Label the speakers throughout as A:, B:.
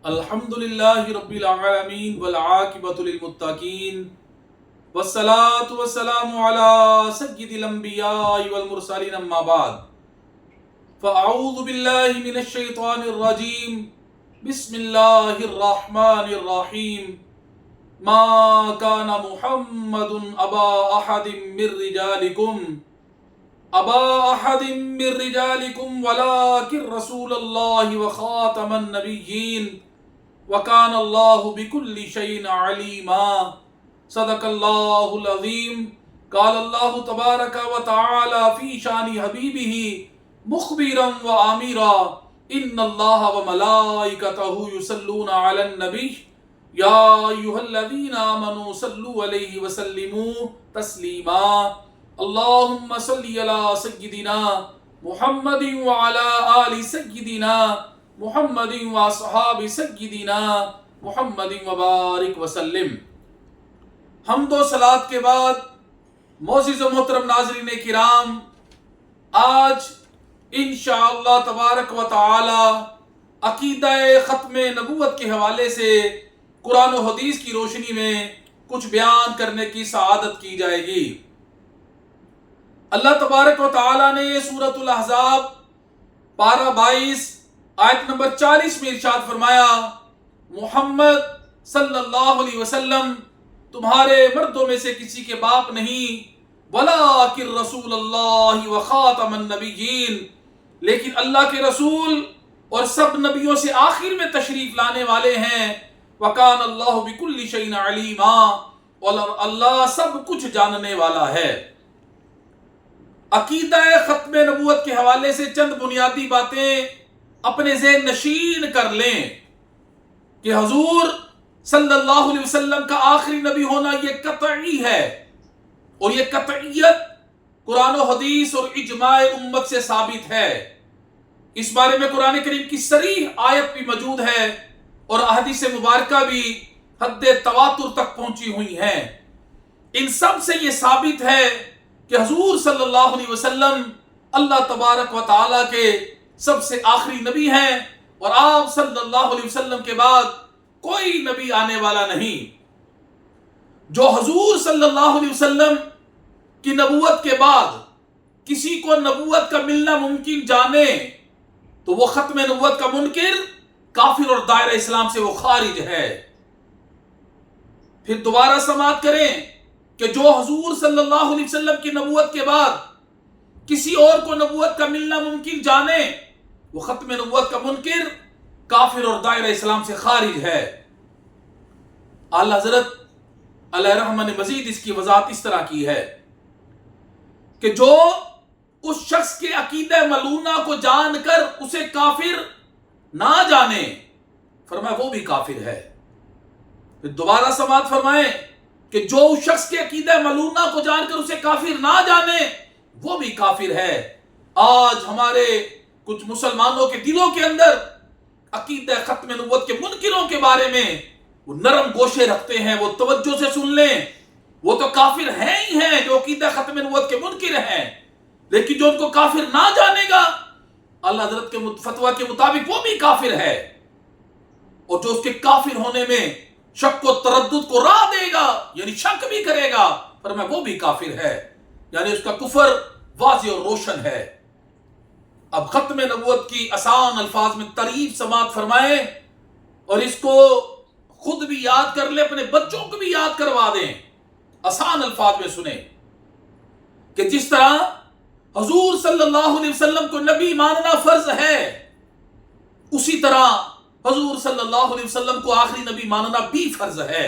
A: الحمدللہ رب العالمین والعاقبۃ للمتقین والصلاة والسلام علی سید الانبیاء والمرسلین اما بعد فاعوذ باللہ من الشیطان الرجیم بسم اللہ الرحمن الرحیم ما کان محمد ابا احد من رجالکم ولکن رسول اللہ وخاتم النبیین وکان اللہ بکل شیء علیما صدق اللہ العظیم قال اللہ تبارک و تعالی فی شان حبیبہ مخبرا و آمرا ان اللہ و ملائکتہ یصلون علی النبی یا ایھا الذین آمنوا صلوا علیہ وسلموا تسلیما اللہم صلی علی سیدنا محمد وعلی آل سیدنا محمد واصحاب سیدنا محمد وبارک وسلم۔ حمد و صلات کے بعد معزز و محترم ناظرین کرام، آج انشاءاللہ تبارک و تعالی عقیدہ ختم نبوت کے حوالے سے قرآن و حدیث کی روشنی میں کچھ بیان کرنے کی سعادت کی جائے گی۔ اللہ تبارک و تعالی نے سورۃ الاحزاب پارہ 22 آیت نمبر 40 میں ارشاد فرمایا، محمد صلی اللہ علیہ وسلم تمہارے مردوں میں سے کسی کے باپ نہیں، وَلَٰكِن رسول اللہ وخاتم النبیین، لیکن اللہ کے رسول اور سب نبیوں سے آخر میں تشریف لانے والے ہیں، وَكَانَ اللَّهُ بِكُلِّ شَيْءٍ عَلِيمًا، اور اللہ سب کچھ جاننے والا ہے۔ عقیدہ ختم نبوت کے حوالے سے چند بنیادی باتیں اپنے ذہن نشین کر لیں کہ حضور صلی اللہ علیہ وسلم کا آخری نبی ہونا یہ قطعی ہے، اور یہ قطعیت قرآن و حدیث اور اجماع امت سے ثابت ہے۔ اس بارے میں قرآن کریم کی صریح آیت بھی موجود ہے اور احادیث مبارکہ بھی حد تواتر تک پہنچی ہوئی ہیں۔ ان سب سے یہ ثابت ہے کہ حضور صلی اللہ علیہ وسلم اللہ تبارک و تعالی کے سب سے آخری نبی ہیں، اور آپ صلی اللہ علیہ وسلم کے بعد کوئی نبی آنے والا نہیں۔ جو حضور صلی اللہ علیہ وسلم کی نبوت کے بعد کسی کو نبوت کا ملنا ممکن جانے تو وہ ختم نبوت کا منکر، کافر اور دائرہ اسلام سے وہ خارج ہے۔ پھر دوبارہ سماعت کریں کہ جو حضور صلی اللہ علیہ وسلم کی نبوت کے بعد کسی اور کو نبوت کا ملنا ممکن جانے، وہ ختم نبوت کا منکر، کافر اور دائرہ اسلام سے خارج ہے۔ اعلی حضرت علیہ رحمہ نے مزید اس کی وضاحت اس طرح کی ہے کہ جو اس شخص کے عقیدہ ملونہ کو جان کر اسے کافر نہ جانے، فرمایا وہ بھی کافر ہے۔ پھر دوبارہ سماعت فرمائیں کہ جو اس شخص کے عقیدہ ملونہ کو جان کر اسے کافر نہ جانے، وہ بھی کافر ہے۔ آج ہمارے کچھ مسلمانوں کے دلوں کے اندر عقیدہ ختم نبوت کے منکروں کے بارے میں وہ نرم گوشے رکھتے ہیں، وہ توجہ سے سن لیں، وہ تو کافر ہیں ہی ہیں جو عقیدہ ختم نبوت کے منکر ہیں، لیکن جو ان کو کافر نہ جانے گا اللہ حضرت کے فتویٰ کے مطابق وہ بھی کافر ہے، اور جو اس کے کافر ہونے میں شک و تردد کو راہ دے گا، یعنی شک بھی کرے گا، فرمایا وہ بھی کافر ہے، یعنی اس کا کفر واضح اور روشن ہے۔ اب ختم نبوت کی آسان الفاظ میں تعریف سماعت فرمائیں، اور اس کو خود بھی یاد کر لیں، اپنے بچوں کو بھی یاد کروا دیں، آسان الفاظ میں سنیں کہ جس طرح حضور صلی اللہ علیہ وسلم کو نبی ماننا فرض ہے، اسی طرح حضور صلی اللہ علیہ وسلم کو آخری نبی ماننا بھی فرض ہے،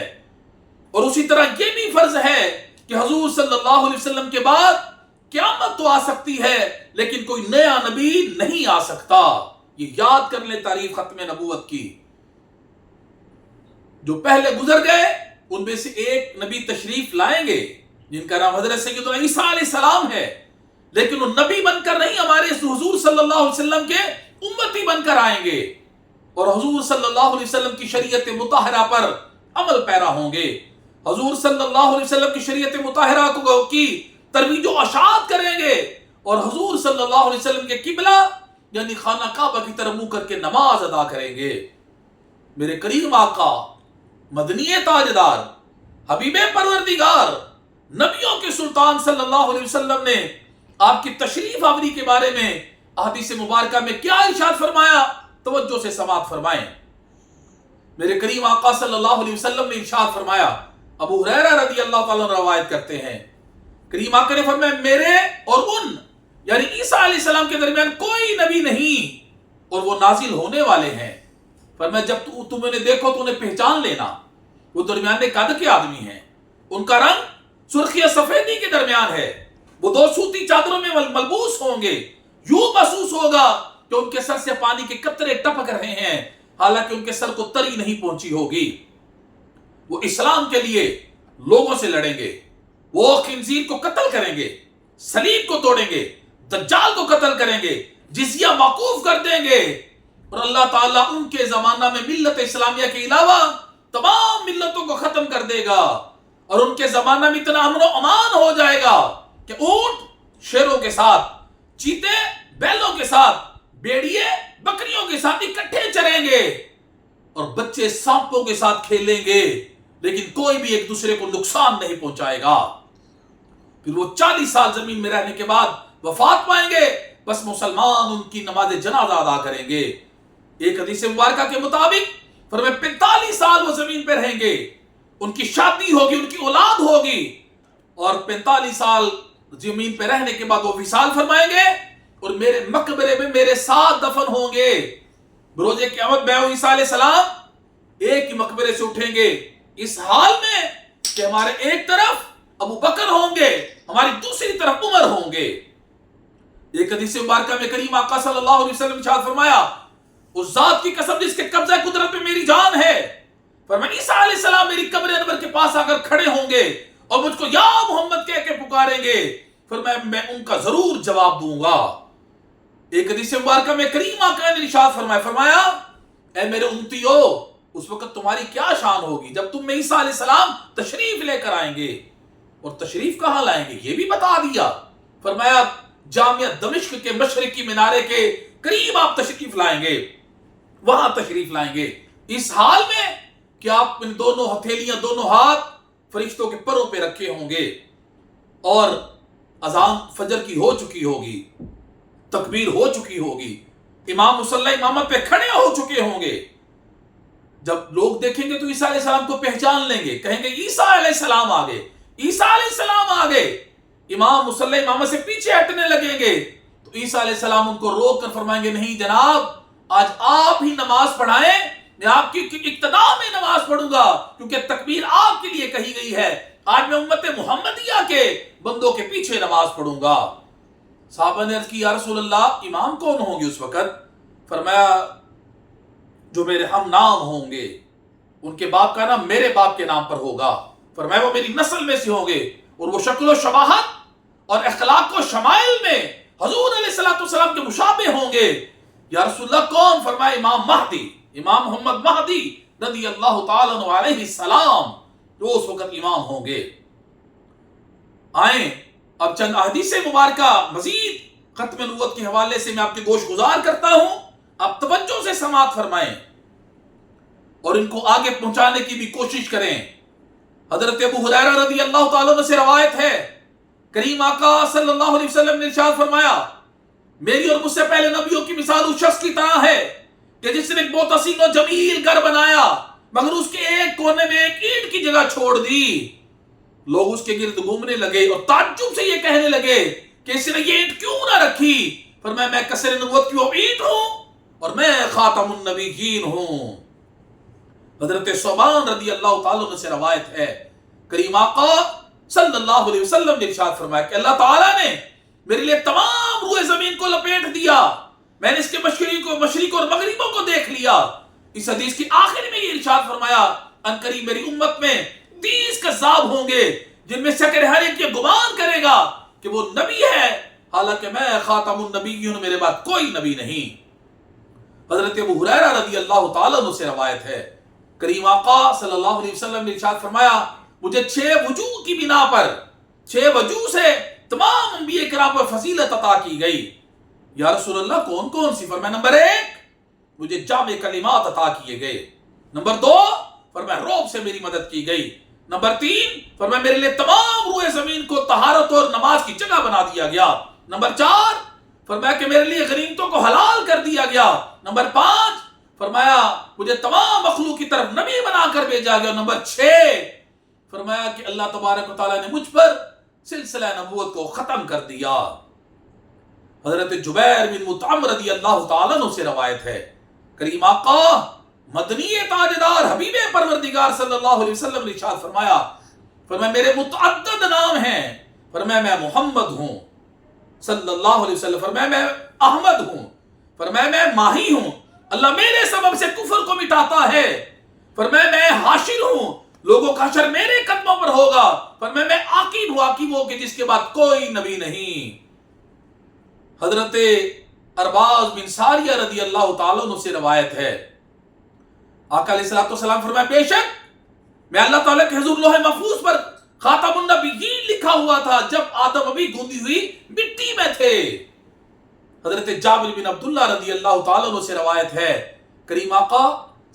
A: اور اسی طرح یہ بھی فرض ہے کہ حضور صلی اللہ علیہ وسلم کے بعد قیامت تو آ سکتی ہے لیکن کوئی نیا نبی نہیں آ سکتا۔ یہ یاد کر لیں تعریف ختم نبوت کی۔ جو پہلے گزر گئے ان میں سے ایک نبی تشریف لائیں گے جن کا نام حضرت سیدنا عیسیٰ علیہ السلام ہے، لیکن وہ نبی بن کر نہیں، ہمارے حضور صلی اللہ علیہ وسلم کے امتی بن کر آئیں گے، اور حضور صلی اللہ علیہ وسلم کی شریعت مطہرہ پر عمل پیرا ہوں گے، حضور صلی اللہ علیہ وسلم کی شریعت مطہرہ کی ترویج و اشاعت کریں گے، اور حضور صلی اللہ علیہ وسلم کے قبلہ یعنی خانہ کعبہ کی طرف منہ کر کے نماز ادا کریں گے۔ میرے کریم آقا مدنی تاجدار حبیب پروردگار نبیوں کے سلطان صلی اللہ علیہ وسلم نے آپ کی تشریف آوری کے بارے میں احادیث مبارکہ میں کیا ارشاد فرمایا؟ توجہ سے سماعت فرمائیں۔ میرے کریم آقا صلی اللہ علیہ وسلم نے ارشاد فرمایا، ابو ہریرہ رضی اللہ تعالیٰ عنہ روایت کرتے ہیں، کریم آقا نے فرمایا میرے اور ان یعنی عیسیٰ علیہ السلام کے درمیان کوئی نبی نہیں اور وہ نازل ہونے والے ہیں۔ فرمایا جب تم انہیں دیکھو تو انہیں پہچان لینا، وہ درمیانے قد کے آدمی ہیں، ان کا رنگ سرخی اور سفیدی کے درمیان ہے، وہ 2 سوتی چادروں میں ملبوس ہوں گے، یوں محسوس ہوگا کہ ان کے سر سے پانی کے قطرے ٹپک رہے ہیں حالانکہ ان کے سر کو تری نہیں پہنچی ہوگی۔ وہ اسلام کے لیے لوگوں سے لڑیں گے، وہ خنزیر کو قتل کریں گے، صلیب کو توڑیں گے، دجال کو قتل کریں گے، جزیہ موقوف کر دیں گے، اور اللہ تعالیٰ ان کے زمانہ میں ملت اسلامیہ کے علاوہ تمام ملتوں کو ختم کر دے گا، اور ان کے زمانہ میں اتنا امن و امان ہو جائے گا کہ اونٹ شیروں کے ساتھ، چیتے بیلوں کے ساتھ، بیڑیے بکریوں کے ساتھ اکٹھے چریں گے، اور بچے سانپوں کے ساتھ کھیلیں گے، لیکن کوئی بھی ایک دوسرے کو نقصان نہیں پہنچائے گا۔ پھر وہ 40 سال زمین میں رہنے کے بعد وفات پائیں گے، بس مسلمان ان کی نماز جنازہ ادا کریں گے۔ ایک حدیث مبارکہ کے مطابق فرمایا 45 سال وہ زمین پہ رہیں گے، ان کی شادی ہوگی، ان کی اولاد ہوگی، اور 45 سال زمین پہ رہنے کے بعد وہ وصال فرمائیں گے اور میرے مقبرے میں میرے ساتھ دفن ہوں گے۔ بروز قیامت میں عیسیٰ علیہ السلام ایک ہی مقبرے سے اٹھیں گے، اس حال میں کہ ہمارے ایک طرف ابو بکر ہوں گے، ہماری دوسری طرف عمر ہوں گے۔ ایک حدیث مبارکہ میں کریم آقا صلی اللہ علیہ وسلم ارشاد فرمایا، اس ذات کی قسم جس کے قبضہ قدرت میں میری جان ہے، فرمایا عیسیٰ علیہ السلام میری قبر انور کے پاس آ کر کھڑے ہوں گے اور مجھ کو یا محمد کہہ کے پکاریں گے، فرمایا میں ان کا ضرور جواب دوں گا۔ ایک حدیث مبارکہ میں کریم آقا نے ارشاد فرمایا اے میرے امتیو، اس وقت تمہاری کیا شان ہوگی جب تم میں عیسیٰ علیہ السلام تشریف لے کر آئیں گے، اور تشریف کہاں لائیں گے یہ بھی بتا دیا۔ فرمایا جامعہ دمشق کے مشرقی مینارے کے قریب آپ تشریف لائیں گے، وہاں تشریف لائیں گے، اس حال میں کہ آپ ان دونوں ہتھیلیاں، دونوں ہاتھ فرشتوں کے پروں پہ رکھے ہوں گے، اور اذان فجر کی ہو چکی ہوگی، تکبیر ہو چکی ہوگی، امام مصلی امامت پہ کھڑے ہو چکے ہوں گے۔ جب لوگ دیکھیں گے تو عیسیٰ علیہ السلام کو پہچان لیں گے، کہیں گے عیسیٰ علیہ السلام آگے، عیسیٰ علیہ السلام آگے۔ امام مصلی امامت سے پیچھے ہٹنے لگیں گے تو عیسیٰ علیہ السلام ان کو روک کر فرمائیں گے نہیں جناب، آج آپ ہی نماز پڑھائیں، میں آپ کی اقتدا میں نماز پڑھوں گا کیونکہ تکبیر آپ کے لیے کہی گئی ہے، آج میں امت محمدیہ کے بندوں کے پیچھے نماز پڑھوں گا۔ صحابہ نے عرض کی یا رسول اللہ امام کون ہوں گے اس وقت؟ فرمایا جو میرے ہم نام ہوں گے، ان کے باپ کا نام میرے باپ کے نام پر ہوگا، فرمایا وہ میری نسل میں سے ہوں گے، اور وہ شکل و شباہت اور اخلاق و شمائل میں حضور علیہ السلام کے مشابہ ہوں گے۔ یا رسول اللہ کون؟ فرمایا امام مہدی، امام محمد مہدی رضی اللہ تعالیٰ عنہ علیہ السلام، جو اس وقت امام ہوں گے۔ آئیں اب چند احادیث مبارکہ مزید ختم نبوت کے حوالے سے میں آپ کی گوش گزار کرتا ہوں، آپ توجہ سے سماعت فرمائیں اور ان کو آگے پہنچانے کی بھی کوشش کریں۔ حضرت ابو ہریرہ رضی اللہ تعالیٰ عنہ سے روایت ہے، کریم آقا صلی اللہ علیہ وسلم نے ارشاد فرمایا میری اور مجھ سے پہلے نبیوں کی مثال اس شخص کی طرح ہے کہ جس نے ایک بہت حسین و جمیل گھر بنایا مگر اس کے ایک کونے میں ایک اینٹ کی جگہ چھوڑ دی۔ لوگ اس کے گرد گھومنے لگے اور تعجب سے یہ کہنے لگے کہ اس نے یہ اینٹ کیوں نہ رکھی؟ فرمایا میں کثیر نبوت کی وہ اینٹ ہوں اور میں خاتم النبیین ہوں۔ حضرت ثوبان رضی اللہ تعالیٰ عنہ سے روایت ہے، کریم آقا صلی اللہ علیہ وسلم نے ارشاد فرمایا کہ اللہ تعالیٰ نے میرے لیے تمام روئے زمین کو لپیٹ دیا، میں نے اس کے مشرق اور مغربوں کو دیکھ لیا۔ اس حدیث کی آخر میں یہ ارشاد فرمایا ان قریب میری امت میں 30 کذاب ہوں گے جن میں سے ہر ایک یہ گمان کرے گا کہ وہ نبی ہے، حالانکہ میں خاتم النبیین، میرے بعد کوئی نبی نہیں۔ حضرت ابو ہریرہ رضی اللہ تعالیٰ عنہ سے روایت ہے، کریم آقا صلی اللہ علیہ وسلم نے ارشاد فرمایا مجھے 6 وجوہ کی بنا پر، 6 وجوہ سے تمام انبیاء کرام پر فضیلت عطا کی گئی۔ یا رسول اللہ کون کون سی؟ فرمایا نمبر 1 مجھے جامع کلمات عطا کیے گئے، نمبر 2 فرمایا روب سے میری مدد کی گئی. نمبر 3 فرمایا میرے لیے تمام روئے زمین کو طہارت اور نماز کی جگہ بنا دیا گیا. نمبر 4 فرمایا کہ میرے لیے غنیمتوں کو حلال کر دیا گیا. نمبر 5 فرمایا مجھے تمام مخلوق کی طرف نبی بنا کر بھیجا گیا. نمبر 6 فرمایا کہ اللہ تبارک و تعالیٰ نے مجھ پر سلسلہ نبوت کو ختم کر دیا. حضرت جبیر بن مطعم رضی اللہ تعالیٰ عنہ سے روایت ہے، کریم آقا مدنی تاجدار حبیب پروردگار صلی اللہ علیہ وسلم نے ارشاد فرمایا میرے متعدد نام ہیں. فرمایا میں محمد ہوں صلی اللہ علیہ وسلم. فرمایا میں احمد ہوں. فرمایا میں ماہی ہوں، اللہ میرے سبب سے کفر کو مٹاتا ہے. فرمایا میں حاشر ہوں، لوگوں کا حشر میرے قدموں پر ہوگا. فرمایا میں عاقب ہوں، عاقب ہوں کہ جس کے بعد کوئی نبی نہیں. حضرت ارباز بن ساریہ رضی اللہ تعالیٰ عنہ سے روایت ہے، آقا علیہ السلام فرمایا بے شک میں اللہ تعالیٰ کے حضور لوح محفوظ پر خاتم النبیین لکھا ہوا تھا جب آدم ابھی گوندی ہوئی مٹی میں تھے. حضرت جابر بن عبداللہ رضی اللہ تعالیٰ عنہ سے روایت ہے، کریم آقا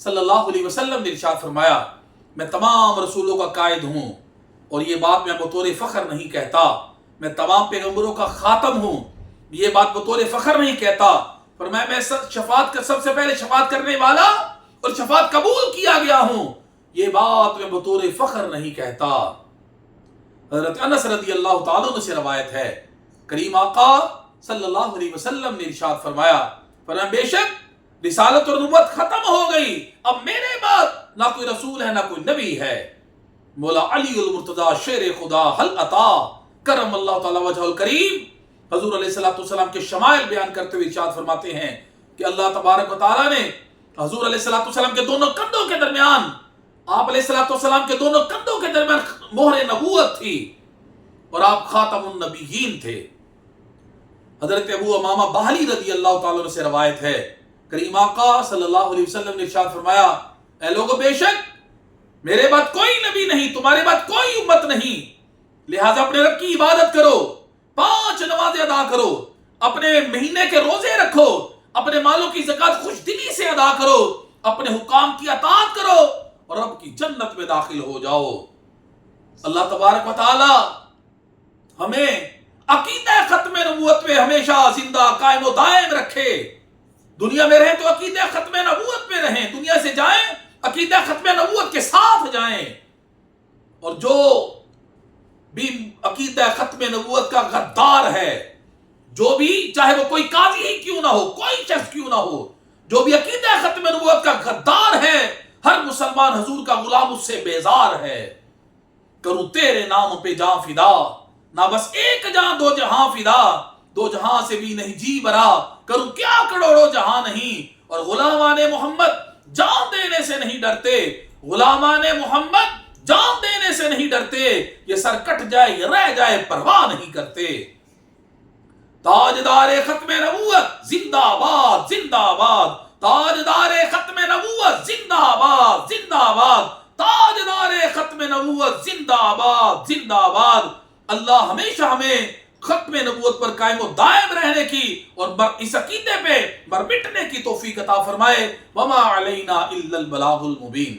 A: صلی اللہ علیہ وسلم نے ارشاد فرمایا میں تمام رسولوں کا قائد ہوں، اور یہ بات میں بطور فخر نہیں کہتا، میں تمام پیغمبروں کا خاتم ہوں، یہ بات بطور فخر نہیں کہتا. فرمایا میں شفاعت کا سب سے پہلے شفاعت کرنے والا اور شفاعت قبول کیا گیا ہوں، یہ بات میں بطور فخر نہیں کہتا. حضرت انس رضی اللہ تعالیٰ عنہ سے روایت ہے، کریم آقا صلی اللہ علیہ وسلم نے ارشاد فرمایا بے شک رسالت اور نبوت ختم ہو گئی، اب میرے بعد نہ کوئی رسول ہے نہ کوئی نبی ہے. مولا علی المرتضی شیر خدا حل عطا کرم اللہ تعالی وجہ الکریم حضور علیہ السلام کے شمائل بیان کرتے ہوئے ارشاد فرماتے ہیں کہ اللہ تبارک و تعالیٰ نے حضور علیہ السلام کے دونوں کندھوں کے درمیان، آپ علیہ السلام کے دونوں کندھوں کے درمیان مہر نبوت تھی اور آپ خاتم النبیین تھے. حضرت ابو امامہ باہلی رضی اللہ تعالیٰ عنہ سے روایت ہے، کریم آقا صلی اللہ علیہ وسلم نے ارشاد فرمایا اے لوگو بے شک میرے بعد کوئی نبی نہیں، تمہارے بعد کوئی امت نہیں، لہٰذا اپنے رب کی عبادت کرو، 5 نمازیں ادا کرو، اپنے مہینے کے روزے رکھو، اپنے مالوں کی زکوٰۃ خوش دلی سے ادا کرو، اپنے حکام کی اطاعت کرو اور رب کی جنت میں داخل ہو جاؤ. اللہ تبارک و تعالی ہمیں عقیدہ ختم نبوت میں ہمیشہ زندہ قائم و دائم رکھے. دنیا میں رہیں تو عقیدہ ختم نبوت میں رہیں، دنیا سے جائیں عقیدہ ختم نبوت کے ساتھ جائیں. اور جو بھی عقیدہ ختم نبوت کا غدار ہے، جو بھی چاہے وہ کوئی قاضی ہی کیوں نہ ہو، کوئی شخص کیوں نہ ہو، جو بھی عقیدہ ختم نبوت کا غدار ہے، ہر مسلمان حضور کا غلام اس سے بیزار ہے. کروں تیرے نام پہ جان فدا، نہ بس ایک جہاں 2 جہاں فدا، 2 جہاں سے بھی نہیں جی برا، کروں کیا کروڑوں جہاں نہیں. اور غلامان محمد جان دینے سے نہیں ڈرتے، غلامان محمد جان دینے سے نہیں ڈرتے، یہ سر کٹ جائے یہ رہ جائے پرواہ نہیں کرتے. تاجدار ختم نبوت زندہ آباد زندہ آباد، تاجدار ختم نبوت زندہ آباد زندہ آباد، تاجدار ختم نبوت زندہ آباد زندہ آباد. اللہ ہمیشہ ہمیں ختم نبوت پر قائم و دائم رہنے کی اور اس عقیدے پہ مٹنے کی توفیق عطا فرمائے. وما علینا الا البلاغ المبین.